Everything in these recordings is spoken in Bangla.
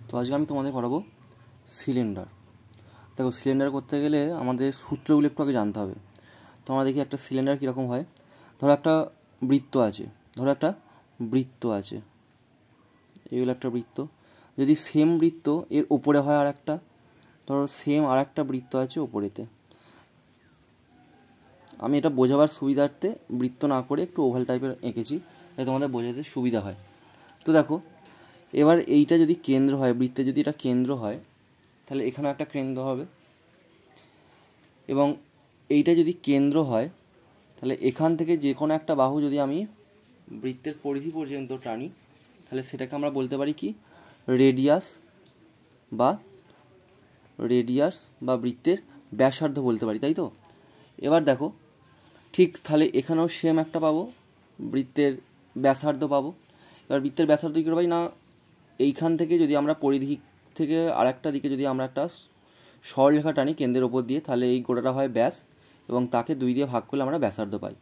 তো আজকে আমি তোমাদের পড়াবো সিলিন্ডার। দেখো, সিলিন্ডার করতে গেলে আমাদের সূত্রগুলো একটু আগে জানতে হবে। তো আমরা দেখি একটা সিলিন্ডার কীরকম হয়। ধরো একটা বৃত্ত আছে, এগুলো একটা বৃত্ত। যদি সেম বৃত্ত এর ওপরে হয় আর একটা, ধরো সেম আর একটা বৃত্ত আছে ওপরেতে। আমি এটা বোঝাবার সুবিধার্থে বৃত্ত না করে একটু ওভাল টাইপের এঁকেছি, তাই তোমাদের বোঝাতে সুবিধা হয়। তো দেখো, এবার এইটা যদি কেন্দ্র হয়, বৃত্তে যদি এটা কেন্দ্র হয়, তাহলে এখানেও একটা কেন্দ্র হবে। এবং এইটা যদি কেন্দ্র হয়, তাহলে এখান থেকে যে কোনো একটা বাহু যদি আমি বৃত্তের পরিধি পর্যন্ত টানি, তাহলে সেটাকে আমরা বলতে পারি কি রেডিয়াস বা বৃত্তের ব্যাসার্ধ বলতে পারি, তাই তো। এবার দেখো, ঠিক তাহলে এখানেও সেম একটা পাবো, বৃত্তের ব্যাসার্ধ পাবো। এবার বৃত্তের ব্যাসার্ধ কী করে পাই না, এইখান থেকে যদি আমরা পরিধি থেকে আরেকটা দিকে যদি আমরা একটা সরলরেখা টানি কেন্দ্রের ওপর দিয়ে, তাহলে এই গোটাটা হয় ব্যাস, এবং তাকে 2 দিয়ে ভাগ করলে আমরা ব্যাসার্ধ পাই।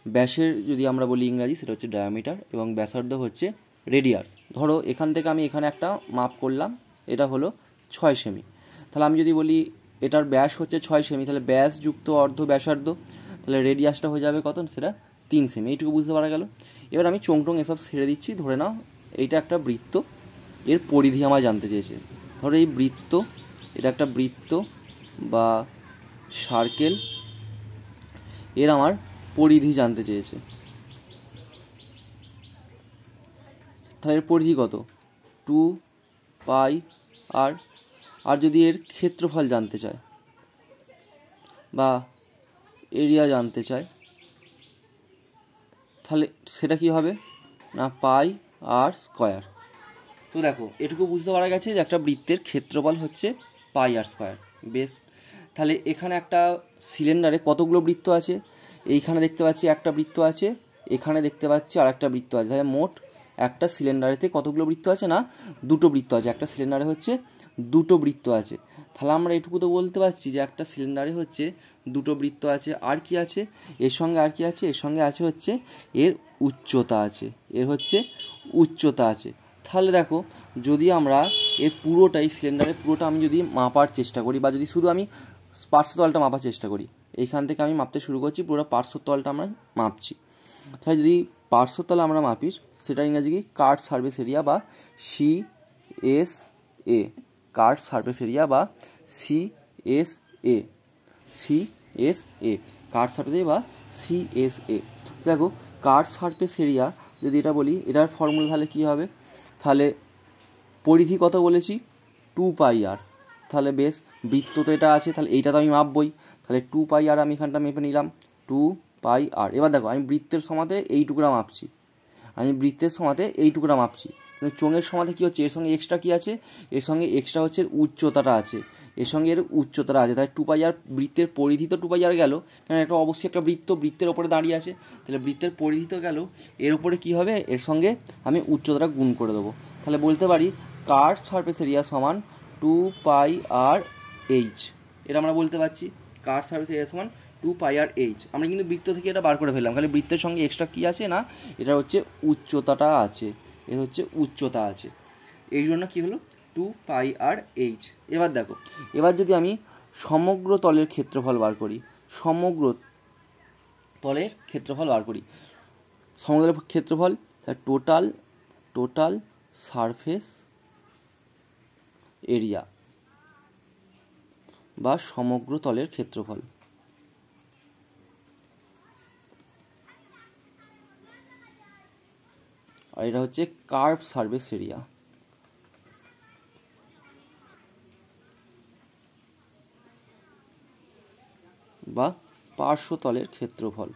ব্যাসের যদি আমরা বলি ইংরাজি, সেটা হচ্ছে ডায়ামিটার, এবং ব্যাসার্ধ হচ্ছে রেডিয়াস। ধরো এখান থেকে আমি এখানে একটা মাপ করলাম, এটা হলো 6 সেমি। তাহলে আমি যদি বলি এটার ব্যাস হচ্ছে 6 সেমি, তাহলে ব্যাস যুক্ত অর্ধ ব্যাসার্ধ, তাহলে রেডিয়াসটা হয়ে যাবে কত, সেটা 3 সেমি। এইটুকু বুঝতে পারা গেল। এবার আমি চোংটোং এসব ছেড়ে দিচ্ছি। ধরে নাও এইটা একটা বৃত্ত, এর পরিধি আমার জানতে চেয়েছে। ধরো এই বৃত্ত, এটা একটা বৃত্ত বা সার্কেল, এর আমার পরিধি জানতে চেয়েছে। তাহলে এর পরিধি কত, 2 পাই আর। আর যদি এর ক্ষেত্রফল জানতে চায় বা এরিয়া জানতে চায়, তাহলে সেটা কি হবে না, পাই আর স্কয়ার। তো দেখো, এটুকু বুঝতে পারা গেছে যে একটা বৃত্তের ক্ষেত্রফল হচ্ছে পাই আর স্কয়ার। বেশ, তাহলে এখানে একটা সিলিন্ডারে কতগুলো বৃত্ত আছে, এইখানে দেখতে পাচ্ছি একটা বৃত্ত আছে, এখানে দেখতে পাচ্ছি আর একটা বৃত্ত আছে। তাহলে মোট একটা সিলিন্ডারেতে কতগুলো বৃত্ত আছে না, 2টো বৃত্ত আছে। একটা সিলিন্ডারে হচ্ছে 2টো বৃত্ত আছে। তাহলে আমরা এটুকু তো বলতে পারছি যে একটা সিলিন্ডারে হচ্ছে 2টো বৃত্ত আছে। আর কি আছে এর সঙ্গে, আর কি আছে এর সঙ্গে, আছে হচ্ছে এর উচ্চতা আছে, এর হচ্ছে উচ্চতা আছে। তাহলে দেখো, যদি আমরা এর পুরোটাই, সিলিন্ডারের পুরোটা আমি যদি মাপার চেষ্টা করি, বা যদি শুধু আমি পার্শ্বতলটা মাপার চেষ্টা করি, এইখান থেকে আমি মাপতে শুরু করছি, পুরো পার্শ্বতলটা আমরা মাপছি। তাহলে যদি পার্শ্বতল আমরা মাপি, সেটা ইংরাজি কি কার্ভ সারফেস এরিয়া বা CSA, কার্ভ সারফেস এরিয়া বা CSA, কার্ভ সারফেস এরিয়া বা CSA। দেখো, কার্ভ সারফেস এরিয়া যদি এটা বলি, এটার ফর্মুলা তাহলে কী হবে, তাহলে পরিধি কত বলেছি 2 পাই আর। তাহলে বেশ, বৃত্ত তো এটা আছে, তাহলে এইটা তো আমি মাপবই, তাহলে 2 পাই আর আমি এখানটা মেপে নিলাম, 2 পাই আর। এবার দেখো, আমি বৃত্তের সমাতে এইটুকুরা মাপছি, কিন্তু চোঙের সমাতে কী হচ্ছে, এর সঙ্গে এক্সট্রা কী আছে, এর সঙ্গে এক্সট্রা হচ্ছে উচ্চতাটা আছে, তাই 2 পাই আর। বৃত্তের পরিধি তো 2 পাই আর গেল, কারণ এটা অবশ্যই একটা বৃত্তের ওপরে দাঁড়িয়ে আছে, তাহলে বৃত্তের পরিধি তো গেল, এর ওপরে কী হবে, এর সঙ্গে আমি উচ্চতাটা গুণ করে দেবো। তাহলে বলতে পারি কার্ভ সারফেস এরিয়া সমান 2 পাই আর এইচ। এটা আমরা বলতে পারছি কার্ভ সারফেস এরিয়া সমান 2 পাই আর এইচ। আমরা কিন্তু বৃত্ত থেকে এটা বার করে ফেললাম, খালি বৃত্তের সঙ্গে এক্সট্রা কী আছে না, এটা হচ্ছে উচ্চতাটা আছে, এর হচ্ছে উচ্চতা আছে, এই জন্য কী হলো 2 পাই আর এইচ। এবার দেখো, এবার যদি আমি সমগ্র তলের ক্ষেত্রফল বার করি, সমগ্র তলের ক্ষেত্রফল টোটাল সারফেস এরিয়া বা সমগ্র তলের ক্ষেত্রফল। আর এটা হচ্ছে কার্ভ সারফেস এরিয়া বা পার্শ্বতলের ক্ষেত্রফল।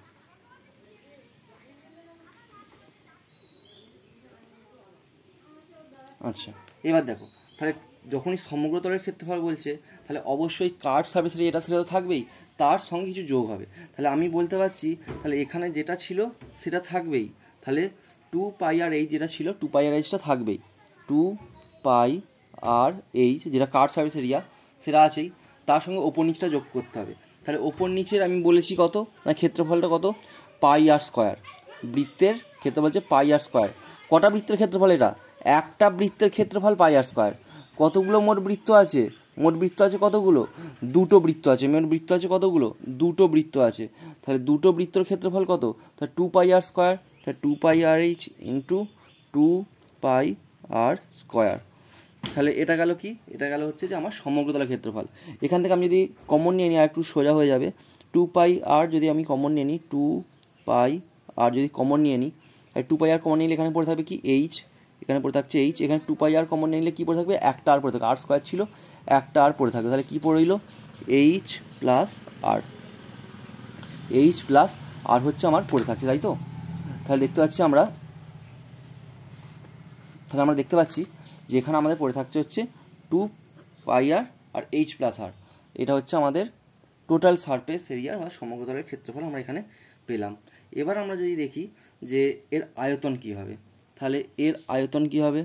আচ্ছা, এবার দেখো, তাহলে যখনই সমগ্র তলের ক্ষেত্রফল বলছে, তাহলে অবশ্যই কার্ভ সারফেস এরিয়া এটা সেটা তো থাকবেই, তার সঙ্গে কিছু যোগ হবে। তাহলে আমি বলতে পারছি, তাহলে এখানে যেটা ছিল সেটা থাকবেই, তাহলে 2 পাই আর এইচ যেটা ছিল, 2 পাই আর এইচটা থাকবেই, 2 পাই আর এইচ যেটা কার্ভ সারফেস এরিয়া সেটা আছেই, তার সঙ্গে ওপর নিচটা যোগ করতে হবে। তাহলে ওপর নিচের আমি বলেছি কত না, ক্ষেত্রফলটা কত, পাই আর স্কয়ার। বৃত্তের ক্ষেত্রফল হচ্ছে পাই আর স্কয়ার। কটা বৃত্তের ক্ষেত্রফল এটা, একটা বৃত্তের ক্ষেত্রফল পাই আর স্কয়ার। কতগুলো মোট বৃত্ত আছে? মোট বৃত্ত আছে কতগুলো? দুটো বৃত্ত আছে। মোট বৃত্ত আছে কতগুলো? দুটো বৃত্ত আছে। তাহলে দুটো বৃত্তর ক্ষেত্রফল কত? তাহলে 2πr স্কোয়ার। তাহলে 2πrh ইন্টু 2πr স্কোয়ার। তাহলে এটা গেল কি? এটা গেল হচ্ছে যে আমার সমগ্র তলের ক্ষেত্রফল। এখান থেকে আমি যদি কমন নিয়ে নিই আর একটু সোজা হয়ে যাবে। 2πr যদি আমি কমন নিয়ে নিই, 2πr যদি কমন নিয়ে নিই, আর 2πr কমন নিলে এখানে পড়ে থাকবে কি? এইচ। এখানে পড়ে থাকছে এইচ। এখানে 2πr কমন নিলে কী পড়ে থাকবে? একটা আর পড়ে থাকবে। আর স্কোয়ার ছিল, একটা আর পড়ে থাকবে। তাহলে কী পড়ে এইচ প্লাস আর। এইচ প্লাস আর হচ্ছে আমার পড়ে থাকছে, তাই তো? তাহলে দেখতে পাচ্ছি আমরা দেখতে পাচ্ছি যে এখানে আমাদের পড়ে থাকছে হচ্ছে 2πr আর এইচ প্লাস আর। এটা হচ্ছে আমাদের টোটাল সারফেস এরিয়া বা সমগ্র তলের ক্ষেত্রফল আমরা এখানে পেলাম। এবার আমরা যদি দেখি যে এর আয়তন কী হবে, তাহলে এর আয়তন কী হবে?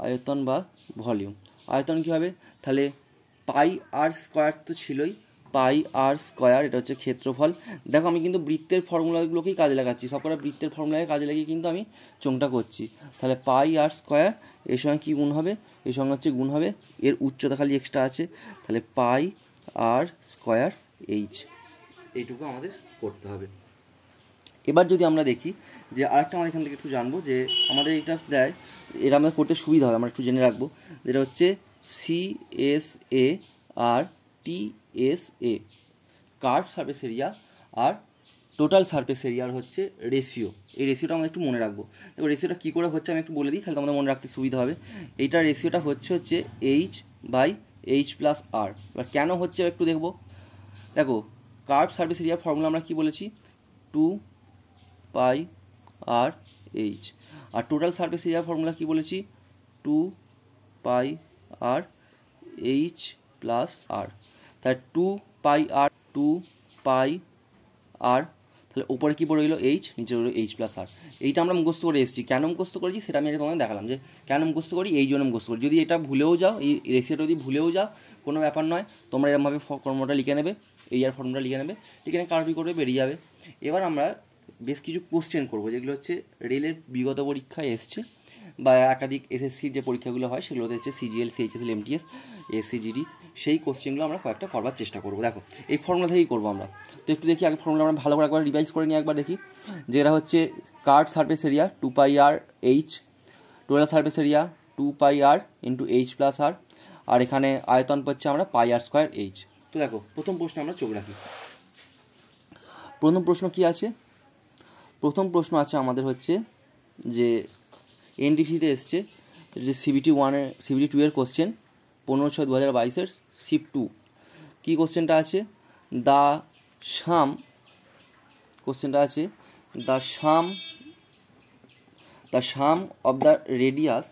আয়তন বা ভলিউম। আয়তন কী হবে? তাহলে পাই আর স্কোয়ার তো ছিলই, পাই আর স্কোয়ার, এটা হচ্ছে ক্ষেত্রফল। দেখো আমি কিন্তু বৃত্তের ফর্মুলাগুলোকেই কাজে লাগাচ্ছি, সবকটা বৃত্তের ফর্মুলাকে কাজে লাগিয়ে কিন্তু আমি চোঙটা করছি। তাহলে পাই আর স্কোয়ার এর সঙ্গে কী গুণ হবে? এর সঙ্গে হচ্ছে গুণ হবে এর উচ্চতা খালি এক্সট্রা আছে, তাহলে পাই আর স্কোয়ার এইচ। এইটুকু আমাদের করতে হবে। এবার যদি আমরা দেখি যে আরেকটা আমাদের এখান থেকে একটু জানবো যে আমাদের এটা দেয়, এটা আমাদের করতে সুবিধা হবে, আমরা একটু জেনে রাখবো যেটা হচ্ছে CSA আর TSA, কার্ভ সারফেস এরিয়া আর টোটাল সারফেস এরিয়ার হচ্ছে রেশিও। এই রেশিওটা আমরা একটু মনে রাখবো। দেখো রেশিওটা কী করে হচ্ছে আমি একটু বলে দিই, তাহলে আমাদের মনে রাখতে সুবিধা হবে। এইটার রেশিওটা হচ্ছে H/H প্লাস আর। এবার কেন হচ্ছে একটু দেখবো। দেখো কার্ভ সারফেস এরিয়ার ফর্মুলা আমরা কী বলেছি? 2πr h। আর টোটাল সারফেস এরিয়ার ফর্মুলা কী বলেছি? 2πr h প্লাস আর। তাহলে 2πr তাহলে উপরে কী পড়ে রইলো? এইচ, নিচে রইলো এইচ প্লাস আর। এইটা আমরা মুখস্থ করে এসেছি। কেন মুখস্থ করেছি সেটা আমি তোমাকে দেখালাম যে কেন মুখস্থ করি, এই জন্য মুখস্থ করি। যদি এটা ভুলেও যাও, এই রেশিওটা যদি ভুলেও যাও কোনো ব্যাপার নয়, তোমরা এরকমভাবে ফর্মুলাটা লিখে নেবে, এই আর ফর্মুলা লিখে নেবে, এখানে কার্ভি করবে, বেরিয়ে যাবে। এবার আমরা বেশ কিছু কোশ্চেন করবো যেগুলো হচ্ছে রেলের বিগত পরীক্ষায় এসছে বা একাধিক এসএসসির যে পরীক্ষাগুলো হয় সেগুলোতে হচ্ছে CGL, CHSL, MTS, SCGD, সেই কোশ্চেনগুলো আমরা কয়েকটা করবার চেষ্টা করবো। দেখো এই ফর্মুলা থেকেই করবো আমরা। তো একটু দেখি আগে ফর্মুলা আমরা ভালো করে একবার রিভাইজ করে নিয়ে একবার দেখি। যেটা হচ্ছে curve surface area 2πr h, total surface area 2πr into h plus r, আর এখানে আয়তন পাচ্ছি আমরা পাই আর স্কোয়ার এইচ। তো দেখো প্রথম প্রশ্নে আমরা চোখ রাখি। প্রথম প্রশ্ন কি আছে? প্রথম প্রশ্ন আছে আমাদের হচ্ছে যে এনডিসিতে এসছে যে CBT 2 এর কোশ্চেন 15/6/2022 শিফট 2। কী কোশ্চেনটা আছে? কোশ্চেনটা আছে the some of the radius